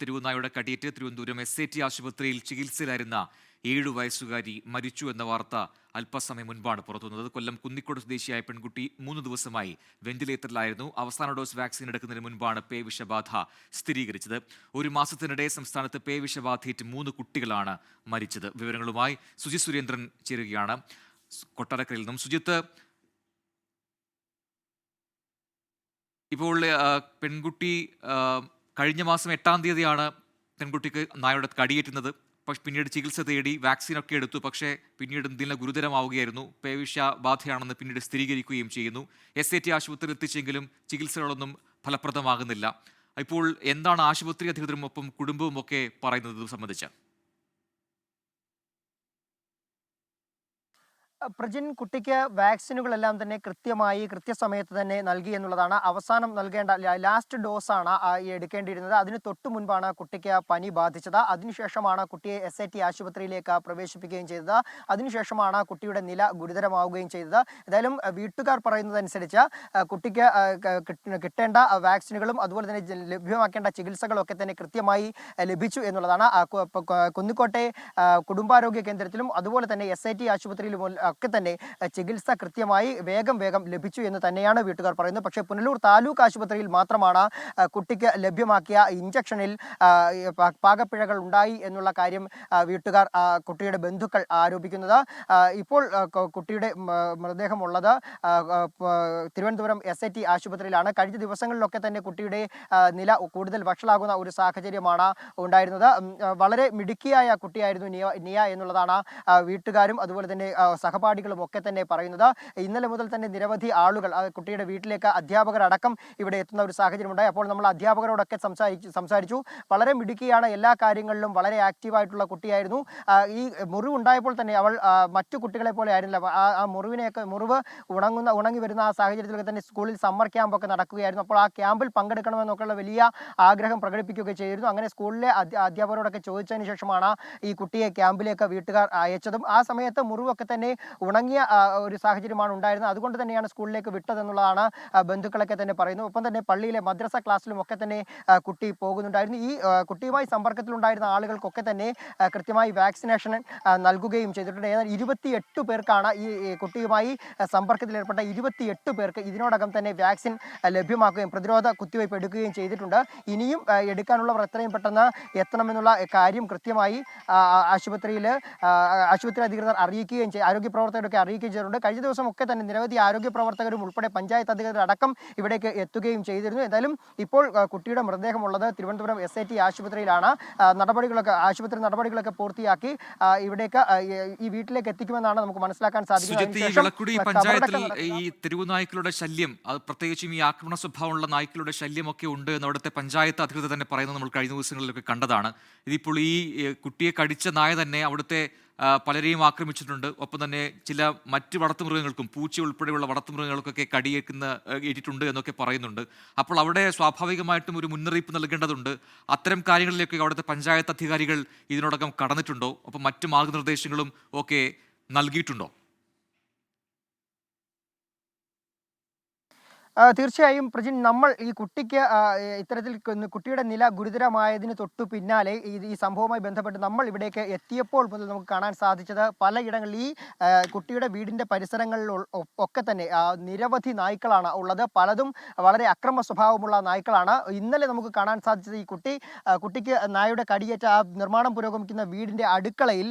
തിരുവനായുടെ കടിയേറ്റ് Thiruvananthapuram SAT ആശുപത്രിയിൽ ചികിത്സയിലായിരുന്ന 7 വയസ്സുകാരി മരിച്ചു എന്ന വാർത്ത അല്പസമയം മുൻപാണ് പുറത്തുവന്നത്. കൊല്ലം കുന്നിക്കോട് സ്വദേശിയായ പെൺകുട്ടി 3 ദിവസമായി വെന്റിലേറ്ററിലായിരുന്നു. അവസാന ഡോസ് വാക്സിൻ എടുക്കുന്നതിന് മുൻപാണ് പേവിഷബാധ സ്ഥിരീകരിച്ചത്. ഒരു മാസത്തിനിടെ സംസ്ഥാനത്ത് പേവിഷബാധയേറ്റ് 3 കുട്ടികളാണ് മരിച്ചത്. വിവരങ്ങളുമായി സുജിത് സുരേന്ദ്രൻ ചേരുകയാണ് കൊട്ടാരക്കരയിൽ നിന്നും. സുജിത്ത്, ഇപ്പോൾ പെൺകുട്ടി കഴിഞ്ഞ മാസം 8-ാം തീയതിയാണ് പെൺകുട്ടിക്ക് നായയുടെ കടിയേറ്റുന്നത്. പക്ഷെ പിന്നീട് ചികിത്സ തേടി വാക്സിനൊക്കെ എടുത്തു. പക്ഷേ പിന്നീട് എന്തെങ്കിലും ഗുരുതരമാവുകയായിരുന്നു. പേവിഷബാധയാണെന്ന് പിന്നീട് സ്ഥിരീകരിക്കുകയും ചെയ്യുന്നു. SAT ആശുപത്രിയിൽ എത്തിച്ചെങ്കിലും ചികിത്സകളൊന്നും ഫലപ്രദമാകുന്നില്ല. ഇപ്പോൾ എന്താണ് ആശുപത്രി അധികൃതരും ഒപ്പം കുടുംബവും ഒക്കെ പറയുന്നത് ഇത് സംബന്ധിച്ച്? പ്രജിൻ, കുട്ടിക്ക് വാക്സിനുകളെല്ലാം തന്നെ കൃത്യസമയത്ത് തന്നെ നൽകി എന്നുള്ളതാണ്. അവസാനം നൽകേണ്ട ലാസ്റ്റ് ഡോസാണ് എടുക്കേണ്ടിയിരുന്നത്. അതിന് തൊട്ടു മുൻപാണ് കുട്ടിക്ക് പനി ബാധിച്ചത്. അതിനുശേഷമാണ് കുട്ടിയെ SAT ആശുപത്രിയിലേക്ക് പ്രവേശിപ്പിക്കുകയും ചെയ്തത്. അതിനുശേഷമാണ് കുട്ടിയുടെ നില ഗുരുതരമാവുകയും ചെയ്തത്. ഏതായാലും വീട്ടുകാർ പറയുന്നതനുസരിച്ച് കുട്ടിക്ക് കിട്ടേണ്ട വാക്സിനുകളും അതുപോലെ തന്നെ ലഭ്യമാക്കേണ്ട ചികിത്സകളും ഒക്കെ തന്നെ കൃത്യമായി ലഭിച്ചു എന്നുള്ളതാണ്. കുന്നിക്കോട്ടെ കുടുംബാരോഗ്യ കേന്ദ്രത്തിലും അതുപോലെ തന്നെ SAT ആശുപത്രിയിലും ഒക്കെ തന്നെ ചികിത്സ കൃത്യമായി വേഗം ലഭിച്ചു എന്ന് തന്നെയാണ് വീട്ടുകാർ പറയുന്നത്. പക്ഷേ പുനലൂർ താലൂക്ക് ആശുപത്രിയിൽ മാത്രമാണ് കുട്ടിക്ക് ലഭ്യമാക്കിയ ഇഞ്ചക്ഷനിൽ പാകപ്പിഴകൾ ഉണ്ടായി എന്നുള്ള കാര്യം വീട്ടുകാർ, കുട്ടിയുടെ ബന്ധുക്കൾ ആരോപിക്കുന്നത്. ഇപ്പോൾ കുട്ടിയുടെ മൃതദേഹമുള്ളത് തിരുവനന്തപുരം SAT ആശുപത്രിയിലാണ്. കഴിഞ്ഞ ദിവസങ്ങളിലൊക്കെ തന്നെ കുട്ടിയുടെ നില കൂടുതൽ വഷളാകുന്ന ഒരു സാഹചര്യമാണ് ഉണ്ടായിരുന്നത്. വളരെ മിടുക്കിയായ കുട്ടിയായിരുന്നു നിയ എന്നുള്ളതാണ് വീട്ടുകാരും അതുപോലെ തന്നെ സഹപാഠികളും ഒക്കെ തന്നെ പറയുന്നത്. ഇന്നലെ മുതൽ തന്നെ നിരവധി ആളുകൾ കുട്ടിയുടെ വീട്ടിലേക്ക് അധ്യാപകരടക്കം ഇവിടെ എത്തുന്ന ഒരു സാഹചര്യം ഉണ്ടായി. അപ്പോൾ നമ്മൾ അധ്യാപകരോടൊക്കെ സംസാരിച്ചു. വളരെ മിടുക്കിയാണ്, എല്ലാ കാര്യങ്ങളിലും വളരെ ആക്റ്റീവായിട്ടുള്ള കുട്ടിയായിരുന്നു. ഈ മുറിവ് ഉണ്ടായപ്പോൾ തന്നെ അവൾ മറ്റു കുട്ടികളെ പോലെ ആയിരുന്നില്ല. ആ മുറിവ് ഉണങ്ങി വരുന്ന ആ സാഹചര്യത്തിലൊക്കെ തന്നെ സ്കൂളിൽ സമ്മർ ക്യാമ്പൊക്കെ നടക്കുകയായിരുന്നു. അപ്പോൾ ആ ക്യാമ്പിൽ പങ്കെടുക്കണമെന്നൊക്കെയുള്ള വലിയ ആഗ്രഹം പ്രകടിപ്പിക്കുകയൊക്കെ ചെയ്തിരുന്നു. അങ്ങനെ സ്കൂളിലെ അധ്യാപകരോടൊക്കെ ചോദിച്ചതിന് ശേഷമാണ് ഈ കുട്ടിയെ ക്യാമ്പിലേക്ക് വീട്ടുകാർ അയച്ചതും. ആ സമയത്ത് മുറിവൊക്കെ തന്നെ ഉണങ്ങിയ ഒരു സാഹചര്യമാണ് ഉണ്ടായിരുന്നത്. അതുകൊണ്ട് തന്നെയാണ് സ്കൂളിലേക്ക് വിട്ടതെന്നുള്ളതാണ് ബന്ധുക്കളൊക്കെ തന്നെ പറയുന്നത്. ഒപ്പം തന്നെ പള്ളിയിലെ മദ്രസ ക്ലാസ്സിലും ഒക്കെ തന്നെ കുട്ടി പോകുന്നുണ്ടായിരുന്നു. ഈ കുട്ടിയുമായി സമ്പർക്കത്തിലുണ്ടായിരുന്ന ആളുകൾക്കൊക്കെ തന്നെ കൃത്യമായി വാക്സിനേഷൻ നൽകുകയും ചെയ്തിട്ടുണ്ട്. ഏതാണ്ട് 28 പേർക്കാണ് ഈ കുട്ടിയുമായി സമ്പർക്കത്തിലേർപ്പെട്ട 28 പേർക്ക് ഇതിനോടകം തന്നെ വാക്സിൻ ലഭ്യമാക്കുകയും പ്രതിരോധ കുത്തിവയ്പ് എടുക്കുകയും ചെയ്തിട്ടുണ്ട്. ഇനിയും എടുക്കാനുള്ളവർ എത്രയും പെട്ടെന്ന് എത്തണമെന്നുള്ള കാര്യം കൃത്യമായി ആശുപത്രി അധികൃതർ അറിയിക്കുകയും ആരോഗ്യ പ്രവർത്തകരൊക്കെ അറിയിക്കുകയും ചെയ്തിട്ടുണ്ട്. കഴിഞ്ഞ ദിവസം ഒക്കെ തന്നെ നിരവധി ആരോഗ്യ പ്രവർത്തകരും ഉൾപ്പെടെ പഞ്ചായത്ത് അധികൃതർ അടക്കം ഇവിടേക്ക് എത്തുകയും ചെയ്തിരുന്നു. എന്തായാലും ഇപ്പോൾ കുട്ടിയുടെ മൃതദേഹമുള്ളത് തിരുവനന്തപുരം SAT ആശുപത്രിയിലാണ്. ആശുപത്രി നടപടികളൊക്കെ പൂർത്തിയാക്കി ഇവിടേക്ക് ഈ വീട്ടിലേക്ക് എത്തിക്കുമെന്നാണ് നമുക്ക് മനസ്സിലാക്കാൻ സാധിക്കുന്നത്. പഞ്ചായത്തിൽ ഈ തെരുവുനായ്ക്കളുടെ ശല്യം, പ്രത്യേകിച്ചും ഈ ആക്രമണ സ്വഭാവമുള്ള നായ്ക്കളുടെ ശല്യമൊക്കെ ഉണ്ട് എന്ന് അവിടുത്തെ പഞ്ചായത്ത് അധികൃതർ തന്നെ പറയുന്നത് നമ്മൾ കഴിഞ്ഞ ദിവസങ്ങളിലൊക്കെ കണ്ടതാണ്. ഇതിപ്പോൾ ഈ കുട്ടിയെ കടിച്ച നായ തന്നെ അവിടുത്തെ പലരെയും ആക്രമിച്ചിട്ടുണ്ട്. ഒപ്പം തന്നെ ചില മറ്റ് വളർത്തുമൃഗങ്ങൾക്കും, പൂച്ച ഉൾപ്പെടെയുള്ള വളർത്തുമൃഗങ്ങൾക്കൊക്കെ ഏറ്റിട്ടുണ്ട് എന്നൊക്കെ പറയുന്നുണ്ട്. അപ്പോൾ അവിടെ സ്വാഭാവികമായിട്ടും ഒരു മുന്നറിയിപ്പ് നൽകേണ്ടതുണ്ട്. അത്തരം കാര്യങ്ങളിലേക്ക് അവിടുത്തെ പഞ്ചായത്ത് അധികാരികൾ ഇതിനോടകം കടന്നിട്ടുണ്ടോ? ഒപ്പം മറ്റ് മാർഗനിർദ്ദേശങ്ങളും ഒക്കെ നൽകിയിട്ടുണ്ടോ? തീർച്ചയായും പ്രജിൻ, നമ്മൾ ഈ കുട്ടിക്ക് ഇത്തരത്തിൽ കുട്ടിയുടെ നില ഗുരുതരമായതിന് തൊട്ടു പിന്നാലെ ഈ സംഭവവുമായി ബന്ധപ്പെട്ട് നമ്മൾ ഇവിടേക്ക് എത്തിയപ്പോൾ മുതൽ നമുക്ക് കാണാൻ സാധിച്ചത് പലയിടങ്ങളിൽ ഈ കുട്ടിയുടെ വീടിൻ്റെ പരിസരങ്ങളിൽ ഒക്കെ തന്നെ നിരവധി നായ്ക്കളാണ് ഉള്ളത്. പലതും വളരെ അക്രമ സ്വഭാവമുള്ള നായ്ക്കളാണ്. ഇന്നലെ നമുക്ക് കാണാൻ സാധിച്ചത് ഈ കുട്ടിക്ക് നായയുടെ കടിയേറ്റ നിർമ്മാണം പുരോഗമിക്കുന്ന വീടിൻ്റെ അടുക്കളയിൽ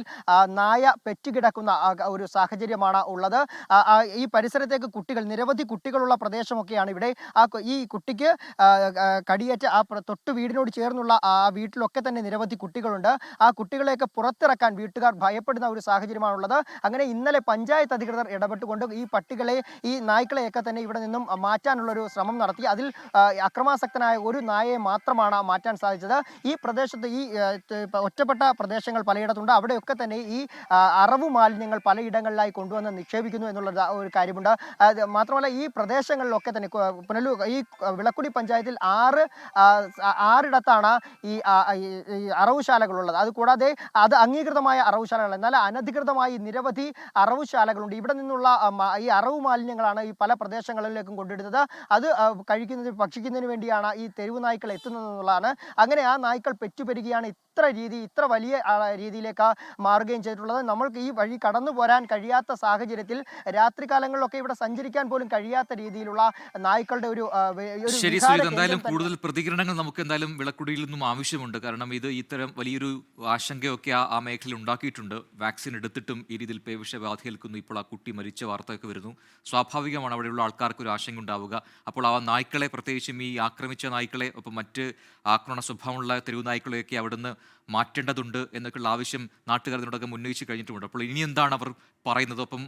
നായ പെറ്റുകിടക്കുന്ന ഒരു സാഹചര്യമാണ് ഉള്ളത്. ഈ പരിസരത്തേക്ക് നിരവധി കുട്ടികളുള്ള പ്രദേശമൊക്കെ ഇവിടെ ഈ കുട്ടിക്ക് കടിയേറ്റ തൊട്ടു വീടിനോട് ചേർന്നുള്ള വീട്ടിലൊക്കെ തന്നെ നിരവധി കുട്ടികളുണ്ട്. ആ കുട്ടികളെയൊക്കെ പുറത്തിറക്കാൻ വീട്ടുകാർ ഭയപ്പെടുന്ന ഒരു സാഹചര്യമാണുള്ളത്. അങ്ങനെ ഇന്നലെ പഞ്ചായത്ത് അധികൃതർ ഇടപെട്ടുകൊണ്ട് ഈ നായ്ക്കളെയൊക്കെ തന്നെ ഇവിടെ നിന്നും മാറ്റാനുള്ളൊരു ശ്രമം നടത്തി. അതിൽ അക്രമാസക്തനായ ഒരു നായയെ മാത്രമാണ് മാറ്റാൻ സാധിച്ചത്. ഈ പ്രദേശത്ത് ഈ ഒറ്റപ്പെട്ട പ്രദേശങ്ങൾ പലയിടത്തുണ്ട്. അവിടെയൊക്കെ തന്നെ ഈ അറവു മാലിന്യങ്ങൾ പലയിടങ്ങളിലായി കൊണ്ടുവന്ന് നിക്ഷേപിക്കുന്നു എന്നുള്ള ഒരു കാര്യമുണ്ട്. മാത്രമല്ല ഈ പ്രദേശങ്ങളിലൊക്കെ തന്നെ തന്നെ പുനലൂർ ഈ വിളക്കുടി പഞ്ചായത്തിൽ ആറിടത്താണ് ഈ അറവുശാലകളുള്ളത്. അതുകൂടാതെ അത് അംഗീകൃതമായ അറവുശാലകൾ, എന്നാൽ അനധികൃതമായി നിരവധി അറവുശാലകളുണ്ട്. ഇവിടെ നിന്നുള്ള ഈ അറവ് മാലിന്യങ്ങളാണ് ഈ പല പ്രദേശങ്ങളിലേക്കും കൊണ്ടിടുന്നത്. അത് ഭക്ഷിക്കുന്നതിന് വേണ്ടിയാണ് ഈ തെരുവ് നായ്ക്കൾ എത്തുന്നത് എന്നുള്ളതാണ്. അങ്ങനെ ആ നായ്ക്കൾ പെറ്റുപെരുകയാണ് ഇത്ര വലിയ രീതിയിലേക്ക് മാറുകയും ചെയ്തിട്ടുള്ളത്. നമ്മൾക്ക് ഈ വഴി കടന്നു പോരാൻ കഴിയാത്ത സാഹചര്യത്തിൽ രാത്രികാലങ്ങളിലൊക്കെ ഇവിടെ സഞ്ചരിക്കാൻ പോലും കഴിയാത്ത രീതിയിലുള്ള നായ്ക്കളുടെ ഒരു ശരി സുജിത്, എന്തായാലും കൂടുതൽ പ്രതികരണങ്ങൾ നമുക്ക് എന്തായാലും വിളക്കുടിയിൽ നിന്നും ആവശ്യമുണ്ട്. കാരണം ഇത് ഇത്തരം വലിയൊരു ആശങ്കയൊക്കെ ആ മേഖലയിൽ ഉണ്ടാക്കിയിട്ടുണ്ട്. വാക്സിൻ എടുത്തിട്ടും ഈ രീതിയിൽ പേവിഷബാധ ഏൽക്കുന്നു. ഇപ്പോൾ ആ കുട്ടി മരിച്ച വാർത്തയൊക്കെ വരുന്നു. സ്വാഭാവികമാണ് അവിടെയുള്ള ആൾക്കാർക്ക് ഒരു ആശങ്ക ഉണ്ടാവുക. അപ്പോൾ ആ നായ്ക്കളെ, പ്രത്യേകിച്ചും ഈ ആക്രമിച്ച നായ്ക്കളെ, ഒപ്പം മറ്റ് ആക്രമണ സ്വഭാവമുള്ള തെരുവ് നായ്ക്കളെയൊക്കെ അവിടുന്ന് മാറ്റേണ്ടതുണ്ട് എന്നൊക്കെയുള്ള ആവശ്യം നാട്ടുകാർ ഇതിനോടൊക്കെ ഉന്നയിച്ച് കഴിഞ്ഞിട്ടുമുണ്ട്. അപ്പോൾ ഇനി എന്താണ് അവർ പറയുന്നത്, ഒപ്പം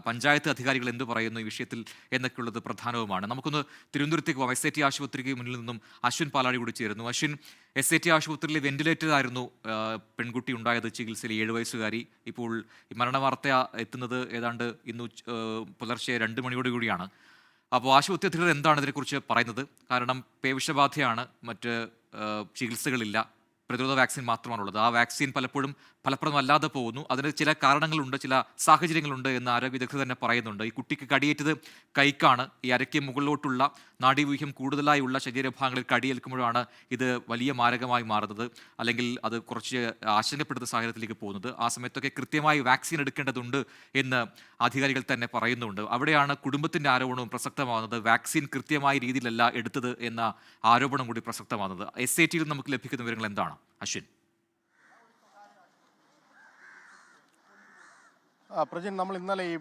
പഞ്ചായത്ത് അധികാരികൾ എന്ത് പറയുന്നു ഈ വിഷയത്തിൽ എന്നൊക്കെയുള്ളത് പ്രധാനവുമാണ്. നമുക്കൊന്ന് തിരുവനന്തപുരത്തേക്ക് പോകാം. SAT ആശുപത്രിക്ക് മുന്നിൽ നിന്നും അശ്വിൻ പാലാഴി കൂടി ചേരുന്നു. അശ്വിൻ, SAT ആശുപത്രിയിൽ വെന്റിലേറ്ററായിരുന്നു പെൺകുട്ടി ഉണ്ടായത്, ചികിത്സയിൽ 7 വയസ്സുകാരി. ഇപ്പോൾ ഈ മരണവാർത്ത എത്തുന്നത് ഏതാണ്ട് ഇന്ന് പുലർച്ചെ 2 മണിയോടുകൂടിയാണ്. അപ്പോൾ ആശുപത്രി അധികൃതർ എന്താണ് ഇതിനെക്കുറിച്ച് പറയുന്നത്? കാരണം പേവിഷബാധയാണ്, മറ്റ് ചികിത്സകളില്ല, പ്രതിരോധ വാക്സിൻ മാത്രമാണുള്ളത്. ആ വാക്സിൻ പലപ്പോഴും ഫലപ്രദമല്ലാതെ പോകുന്നു. അതിന് ചില കാരണങ്ങളുണ്ട്, ചില സാഹചര്യങ്ങളുണ്ട് എന്ന് ആരോഗ്യ വിദഗ്ധർ തന്നെ പറയുന്നുണ്ട്. ഈ കുട്ടിക്ക് കടിയേറ്റത് കൈക്കാണ്. ഈ അരയ്ക്ക് മുകളിലോട്ടുള്ള നാഡീവ്യൂഹം കൂടുതലായുള്ള ശരീരഭാഗങ്ങളിൽ കടിയേൽക്കുമ്പോഴാണ് ഇത് വലിയ മാരകമായി മാറുന്നത്, അല്ലെങ്കിൽ അത് കുറച്ച് ആശങ്കപ്പെടുന്ന സാഹചര്യത്തിലേക്ക് പോകുന്നത്. ആ സമയത്തൊക്കെ കൃത്യമായി വാക്സിൻ എടുക്കേണ്ടതുണ്ട് എന്ന് അധികാരികൾ തന്നെ പറയുന്നുണ്ട്. അവിടെയാണ് കുടുംബത്തിൻ്റെ ആരോപണവും പ്രസക്തമാകുന്നത്. വാക്സിൻ കൃത്യമായ രീതിയിലല്ല എടുത്തത് എന്ന ആരോപണം കൂടി പ്രസക്തമാകുന്നത്. SATയിൽ നമുക്ക് ലഭിക്കുന്ന വിവരങ്ങൾ എന്താണ് അശ്വിൻ? പ്രജിൻ, നമ്മൾ ഇന്നലെ ഈ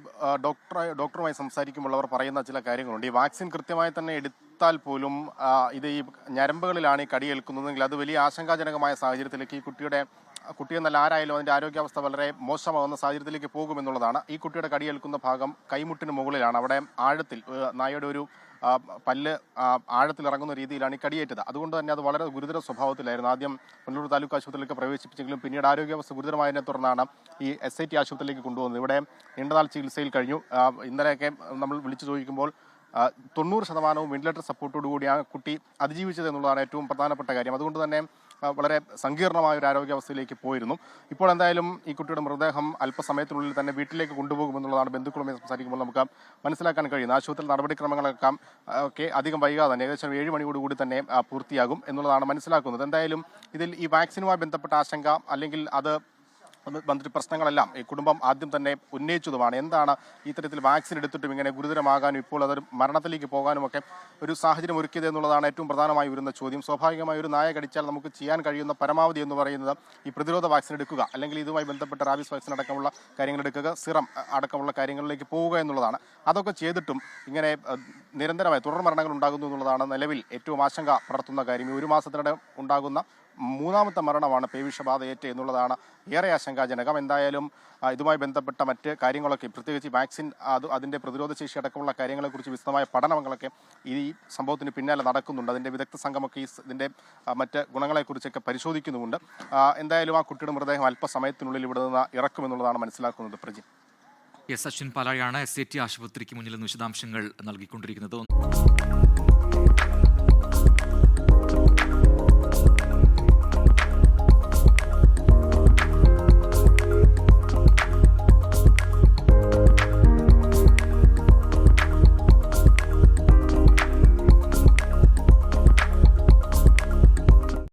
ഡോക്ടറുമായി സംസാരിക്കുമ്പോൾ അവർ പറയുന്ന ചില കാര്യങ്ങളുണ്ട്. ഈ വാക്സിൻ കൃത്യമായി തന്നെ എടുത്താൽ പോലും ഇത് ഈ ഞരമ്പുകളിലാണ് ഈ കടിയേൽക്കുന്നതെങ്കിൽ അത് വലിയ ആശങ്കാജനകമായ സാഹചര്യത്തിലേക്ക് ഈ കുട്ടിയെന്നല്ല ആരായാലും അതിൻ്റെ ആരോഗ്യാവസ്ഥ വളരെ മോശമാകുന്ന സാഹചര്യത്തിലേക്ക് പോകുമെന്നുള്ളതാണ്. ഈ കുട്ടിയുടെ കടിയേൽക്കുന്ന ഭാഗം കൈമുട്ടിന് മുകളിലാണ്. അവിടെ ആഴത്തിൽ നായയുടെ ഒരു പല്ല് ആഴത്തിലിറങ്ങുന്ന രീതിയിലാണ് ഈ കടിയേറ്റത്. അതുകൊണ്ട് തന്നെ അത് വളരെ ഗുരുതര സ്വഭാവത്തിലായിരുന്നു. ആദ്യം പുനലൂർ താലൂക്ക് ആശുപത്രിയിലേക്ക് പ്രവേശിപ്പിച്ചെങ്കിലും പിന്നീട് ആരോഗ്യാവസ്ഥ ഗുരുതരമായതിനെ തുടർന്നാണ് ഈ SAT ആശുപത്രിയിലേക്ക് കൊണ്ടുവന്നത്. ഇവിടെ നീണ്ടനാൾ ചികിത്സയിൽ കഴിഞ്ഞു. ഇന്നലെയൊക്കെ നമ്മൾ വിളിച്ചു ചോദിക്കുമ്പോൾ 90% വെന്റിലേറ്റർ സപ്പോർട്ടോടുകൂടി ആ കുട്ടി അതിജീവിച്ചത് എന്നുള്ളതാണ് ഏറ്റവും പ്രധാനപ്പെട്ട കാര്യം. അതുകൊണ്ട് തന്നെ വളരെ സങ്കീർണമായ ഒരു ആരോഗ്യാവസ്ഥയിലേക്ക് പോയിരുന്നു. ഇപ്പോൾ എന്തായാലും ഈ കുട്ടിയുടെ മൃതദേഹം അല്പസമയത്തിനുള്ളിൽ തന്നെ വീട്ടിലേക്ക് കൊണ്ടുപോകുമെന്നുള്ളതാണ് ബന്ധുക്കളുമായി സംസാരിക്കുമ്പോൾ നമുക്ക് മനസ്സിലാക്കാൻ കഴിയുന്നത്. ആശുപത്രിയിൽ നടപടിക്രമങ്ങളൊക്കെ അധികം വൈകാതെ തന്നെ ഏകദേശം 7 മണിയോടുകൂടി തന്നെ പൂർത്തിയാകും എന്നുള്ളതാണ് മനസ്സിലാക്കുന്നത്. എന്തായാലും ഇതിൽ ഈ വാക്സിനുമായി ബന്ധപ്പെട്ട ആശങ്ക അല്ലെങ്കിൽ അത് മന്ത്രി പ്രശ്നങ്ങളെല്ലാം ഈ കുടുംബം ആദ്യം തന്നെ ഉന്നയിച്ചതുമാണ്. എന്താണ് ഇത്തരത്തിൽ വാക്സിൻ എടുത്തിട്ടും ഇങ്ങനെ ഗുരുതരമാകാനും ഇപ്പോൾ അതൊരു മരണത്തിലേക്ക് പോകാനുമൊക്കെ ഒരു സാഹചര്യം ഒരുക്കിയത് എന്നുള്ളതാണ് ഏറ്റവും പ്രധാനമായി വരുന്ന ചോദ്യം. സ്വാഭാവികമായി ഒരു നായ കടിച്ചാൽ നമുക്ക് ചെയ്യാൻ കഴിയുന്ന പരമാവധി എന്ന് പറയുന്നത് ഈ പ്രതിരോധ വാക്സിൻ എടുക്കുക, അല്ലെങ്കിൽ ഇതുമായി ബന്ധപ്പെട്ട റാബീസ് വാക്സിൻ അടക്കമുള്ള കാര്യങ്ങൾ എടുക്കുക, സിറം അടക്കമുള്ള കാര്യങ്ങളിലേക്ക് പോവുക എന്നുള്ളതാണ്. അതൊക്കെ ചെയ്തിട്ടും ഇങ്ങനെ നിരന്തരമായി തുടർ മരണങ്ങൾ ഉണ്ടാകുന്നു എന്നുള്ളതാണ് നിലവിൽ ഏറ്റവും ആശങ്ക പടർത്തുന്ന കാര്യം. ഈ 1 മാസത്തിനിടെ ഉണ്ടാകുന്ന 3ാമത്തെ മരണമാണ് പേവിഷബാധയേറ്റ് എന്നുള്ളതാണ് ഏറെ ആശങ്കാജനകം. എന്തായാലും ഇതുമായി ബന്ധപ്പെട്ട മറ്റ് കാര്യങ്ങളൊക്കെ, പ്രത്യേകിച്ച് വാക്സിൻ അതിൻ്റെ പ്രതിരോധ ശേഷി അടക്കമുള്ള കാര്യങ്ങളെക്കുറിച്ച് വിശദമായ പഠനങ്ങളൊക്കെ ഈ സംഭവത്തിന് പിന്നാലെ നടക്കുന്നുണ്ട്. അതിൻ്റെ വിദഗ്ധ സംഘമൊക്കെ ഇതിൻ്റെ മറ്റ് ഗുണങ്ങളെക്കുറിച്ചൊക്കെ പരിശോധിക്കുന്നുമുണ്ട്. എന്തായാലും ആ കുട്ടിയുടെ മൃതദേഹം അല്പസമയത്തിനുള്ളിൽ ഇവിടെ നിന്ന് ഇറക്കുമെന്നുള്ളതാണ് മനസ്സിലാക്കുന്നത്. പ്രജിൻ, അശ്വിൻ പാലാഴിയാണ് SAT ആശുപത്രിക്ക് മുന്നിൽ നിന്ന് വിശദാംശങ്ങൾ നൽകിക്കൊണ്ടിരിക്കുന്നത്.